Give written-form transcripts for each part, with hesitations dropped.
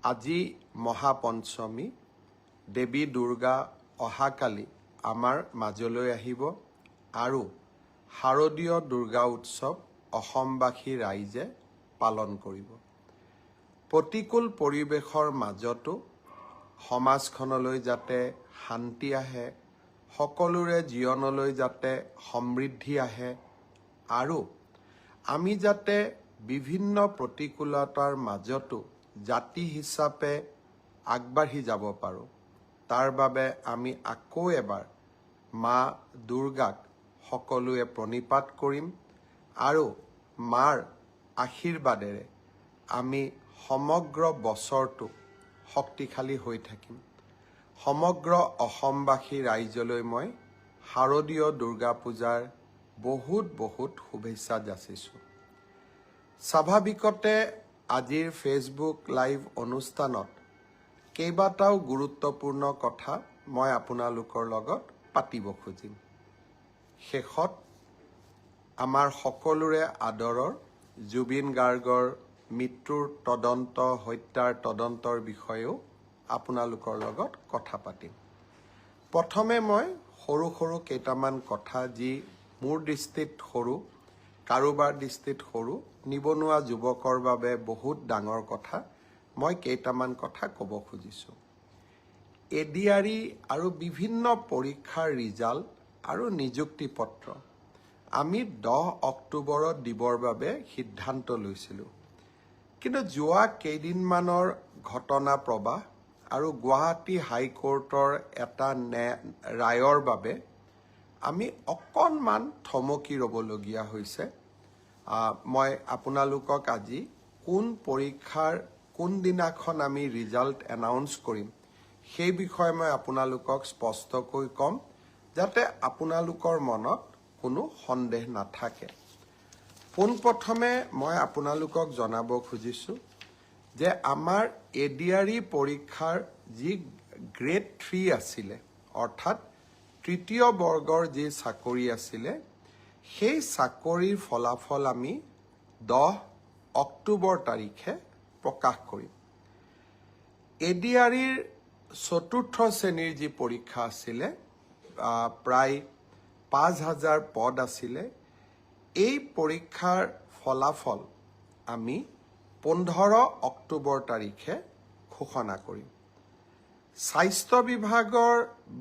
আজি মহাপঞ্চমী দেৱী দুৰ্গা অহাকালি আমাৰ মাজলৈ আহিব আৰু শাৰদীয় দুৰ্গা উৎসৱ অসমবাসী ৰাইজে পালন কৰিব। প্ৰতিকূল পৰিৱেশৰ মাজতো সমাজখনলৈ যাতে শান্তি আহে, সকলোৰে জীৱনলৈ যাতে সমৃদ্ধি আহে আৰু আমি যাতে বিভিন্ন প্ৰতিকূলতাৰ মাজতো জাতি হিচাপে আগবাঢ়ি যাব পাৰোঁ, তাৰ বাবে আমি আকৌ এবাৰ মা দুৰ্গাক সকলোৱে প্ৰণিপাত কৰিম আৰু মাৰ আশীৰ্বাদেৰে আমি সমগ্ৰ বছৰটো শক্তিশালী হৈ থাকিম। সমগ্ৰ অসমবাসী ৰাইজলৈ মই শাৰদীয় দুৰ্গা পূজাৰ বহুত শুভেচ্ছা যাচিছোঁ। স্বাভাৱিকতে আজিৰ ফেচবুক লাইভ অনুষ্ঠানত কেইবাটাও গুৰুত্বপূৰ্ণ কথা মই আপোনালোকৰ লগত পাতিব খুজিম। শেষত আমাৰ সকলোৰে আদৰৰ জুবিন গাৰ্গৰ মৃত্যুৰ তদন্ত, হত্যাৰ তদন্তৰ বিষয়েও আপোনালোকৰ লগত কথা পাতিম। প্ৰথমে মই সৰু কেইটামান কথা, যি মোৰ দৃষ্টিত সৰু, কাৰোবাৰ দৃষ্টিত সৰু, নিবনুৱা যুৱকৰ বাবে বহুত ডাঙৰ কথা, মই কেইটামান কথা ক'ব খুজিছোঁ। এডিআৰই আৰু বিভিন্ন পৰীক্ষাৰ ৰিজাল্ট আৰু নিযুক্তি পত্ৰ আমি 10 অক্টোবৰত দিবৰ বাবে সিদ্ধান্ত লৈছিলোঁ। কিন্তু যোৱা কেইদিনমানৰ ঘটনা প্ৰবাহ আৰু গুৱাহাটী হাইকোৰ্টৰ এটা ৰায়ৰ বাবে আমি অকণমান থমকি ৰ'বলগীয়া হৈছে। মই আপোনালোকক আজি কোন পৰীক্ষাৰ কোনদিনাখন আমি ৰিজাল্ট এনাউন্স কৰিম সেই বিষয়ে মই আপোনালোকক স্পষ্টকৈ ক'ম, যাতে আপোনালোকৰ মনত কোনো সন্দেহ নাথাকে। পোনপ্ৰথমে মই আপোনালোকক জনাব খুজিছোঁ যে আমাৰ এডিআৰই পৰীক্ষাৰ যি গ্ৰেড 3 আছিলে, অৰ্থাৎ তৃতীয় বৰ্গৰ যি চাকৰি আছিলে, সেই চাকৰিৰ ফলাফল আমি 10 অক্টোবৰ তাৰিখে প্ৰকাশ কৰিম। এডিআৰইৰ চতুৰ্থ শ্ৰেণীৰ যি পৰীক্ষা আছিলে, প্ৰায় 5000 পদ আছিলে, এই পৰীক্ষাৰ ফলাফল আমি 15 অক্টোবৰ তাৰিখে ঘোষণা কৰিম। স্বাস্থ্য বিভাগৰ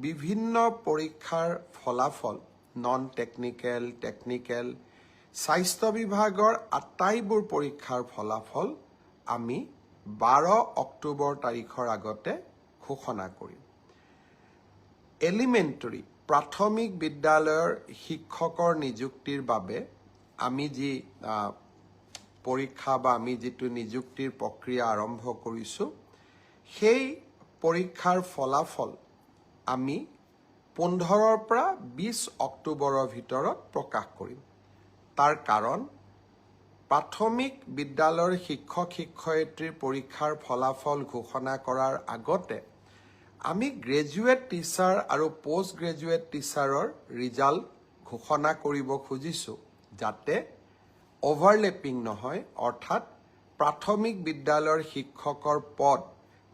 বিভিন্ন পৰীক্ষাৰ ফলাফল, নন টেকনিকেল, টেকনিকেল, স্বাস্থ্য বিভাগৰ আটাইবোৰ পৰীক্ষাৰ ফলাফল আমি 12 অক্টোবৰ তাৰিখৰ আগতে ঘোষণা কৰিম। এলিমেণ্টাৰী প্ৰাথমিক বিদ্যালয়ৰ শিক্ষকৰ নিযুক্তিৰ বাবে আমি যি পৰীক্ষা বা আমি যিটো নিযুক্তিৰ প্ৰক্ৰিয়া আৰম্ভ কৰিছোঁ, সেই পৰীক্ষাৰ ফলাফল আমি 15 পৰা 20 অক্টোবৰৰ ভিতৰত প্ৰকাশ কৰিম। তাৰ কাৰণ, প্ৰাথমিক বিদ্যালয়ৰ শিক্ষক-শিক্ষয়িত্ৰীৰ পৰীক্ষাৰ ফলাফল ঘোষণা কৰাৰ আগতে আমি গ্ৰেজুৱেট টিচাৰ আৰু পোষ্ট গ্ৰেজুৱেট টিচাৰৰ ৰিজাল্ট ঘোষণা কৰিব খুজিছোঁ, যাতে অভাৰলেপিং নহয়, অৰ্থাৎ প্ৰাথমিক বিদ্যালয়ৰ শিক্ষকৰ পদ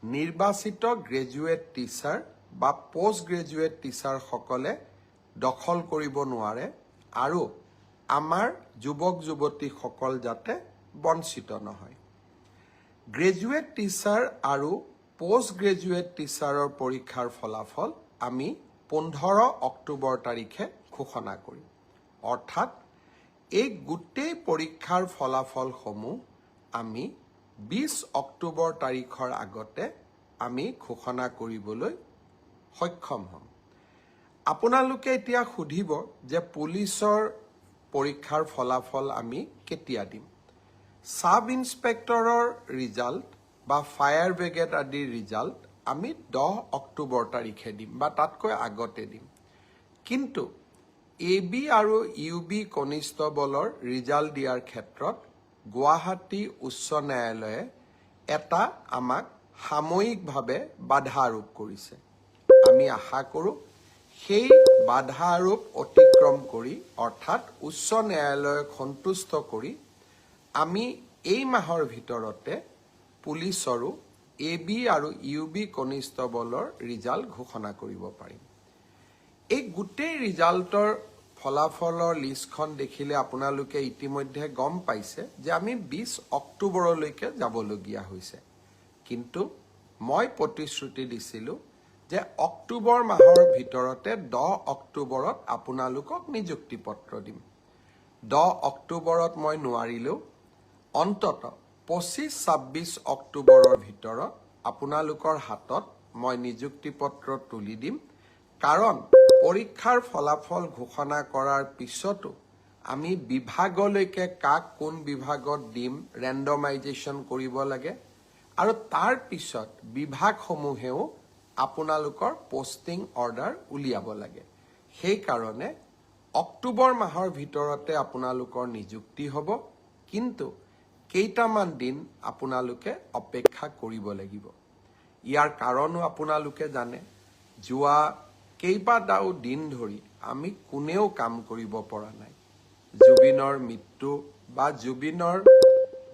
নিৰ্বাচিত গ্ৰেজুৱেট টিচাৰ বা পোষ্ট গ্ৰেজুৱেট টিচাৰসকলে দখল কৰিব নোৱাৰে আৰু আমাৰ যুৱক-যুৱতীসকল যাতে বঞ্চিত নহয়। গ্ৰেজুৱেট টিচাৰ আৰু পোষ্ট গ্ৰেজুৱেট টিচাৰৰ পৰীক্ষাৰ ফলাফল আমি 15 অক্টোবৰ তাৰিখে ঘোষণা কৰিম। অৰ্থাৎ এই গোটেই পৰীক্ষাৰ ফলাফলসমূহ আমি 20 অক্টোবৰ তাৰিখৰ আগতে আমি ঘোষণা কৰিবলৈ সক্ষম হ'ম। আপোনালোকে এতিয়া সুধিব যে পুলিচৰ পৰীক্ষাৰ ফলাফল আমি কেতিয়া দিম? সাব ইন্সপেক্টৰৰ ৰিজাল্ট বা ফায়াৰ ব্ৰিগেড আদিৰ ৰিজাল্ট আমি 10 অক্টোবৰ তাৰিখে দিম বা তাতকৈ আগতে দিম। কিন্তু AB আৰু UB কনিষ্টবলৰ ৰিজাল্ট দিয়াৰ ক্ষেত্ৰত গুৱাহাটী উচ্চ ন্যায়ালয়ে এটা আমাক সাময়িকভাৱে বাধা আৰোপ কৰিছে। আমি আশা কৰোঁ সেই বাধা আৰোপ অতিক্ৰম কৰি, অৰ্থাৎ উচ্চ ন্যায়ালয়ক সন্তুষ্ট কৰি, আমি এই মাহৰ ভিতৰতে পুলিচৰো AB আৰু UB কনিষ্টবলৰ ৰিজাল্ট ঘোষণা কৰিব পাৰিম। এই গোটেই ৰিজাল্টৰ ফলাফলৰ লিষ্টখন দেখিলে আপোনালোকে ইতিমধ্যে গম পাইছে যে আমি 20 অক্টোবৰলৈকে যাবলগীয়া হৈছে। কিন্তু মই প্ৰতিশ্ৰুতি দিছিলোঁ যে অক্টোবৰ মাহৰ ভিতৰতে 10 অক্টোবৰত আপোনালোকক নিযুক্তি পত্ৰ দিম। 10 অক্টোবৰত মই নোৱাৰিলেও অন্তত 25-26 অক্টোবৰৰ ভিতৰত আপোনালোকৰ হাতত মই নিযুক্তি পত্ৰ তুলি দিম। কাৰণ পৰীক্ষাৰ ফলাফল ঘোষণা কৰাৰ পিছতো আমি বিভাগলৈকে কাক কোন বিভাগত দিম ৰেণ্ডমাইজেশ্যন কৰিব লাগে আৰু তাৰ পিছত বিভাগসমূহেও আপোনালোকৰ পোষ্টিং অৰ্ডাৰ উলিয়াব লাগে। সেইকাৰণে অক্টোবৰ মাহৰ ভিতৰতে আপোনালোকৰ নিযুক্তি হ'ব, কিন্তু কেইটামান দিন আপোনালোকে অপেক্ষা কৰিব লাগিব। ইয়াৰ কাৰণো আপোনালোকে জানে, যোৱা কেইবাটাও দিন ধৰি আমি কোনেও কাম কৰিব পৰা নাই। জুবিনৰ মৃত্যু বা জুবিনৰ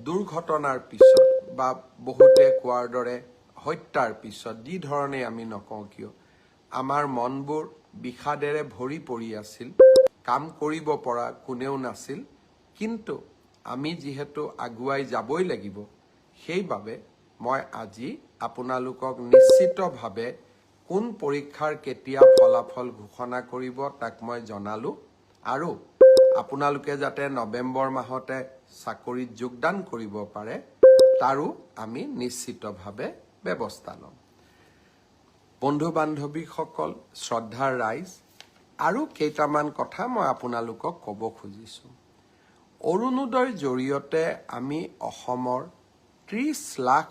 দুৰ্ঘটনাৰ পিছত বা বহুতে কোৱাৰ দৰে হত্যাৰ পিছত যি ধৰণে আমি নকওঁ কিয় আমাৰ মনবোৰ বিষাদেৰে ভৰি পৰি আছিল, কাম কৰিব পৰা কোনেও নাছিল। কিন্তু আমি যিহেতু আগুৱাই যাবই লাগিব, সেইবাবে মই আজি আপোনালোকক নিশ্চিতভাৱে কোন পৰীক্ষাৰ কেতিয়া ফলাফল ঘোষণা কৰিব তাক মই জনালোঁ আৰু আপোনালোকে যাতে নৱেম্বৰ মাহতে চাকৰিত যোগদান কৰিব পাৰে তাৰো আমি নিশ্চিতভাৱে ব্যৱস্থা ল'ম। বন্ধু বান্ধৱীসকল, শ্ৰদ্ধাৰ ৰাইজ, আৰু কেইটামান কথা মই আপোনালোকক ক'ব খুজিছোঁ। অৰুণোদয়ৰ জৰিয়তে আমি অসমৰ 30 লাখ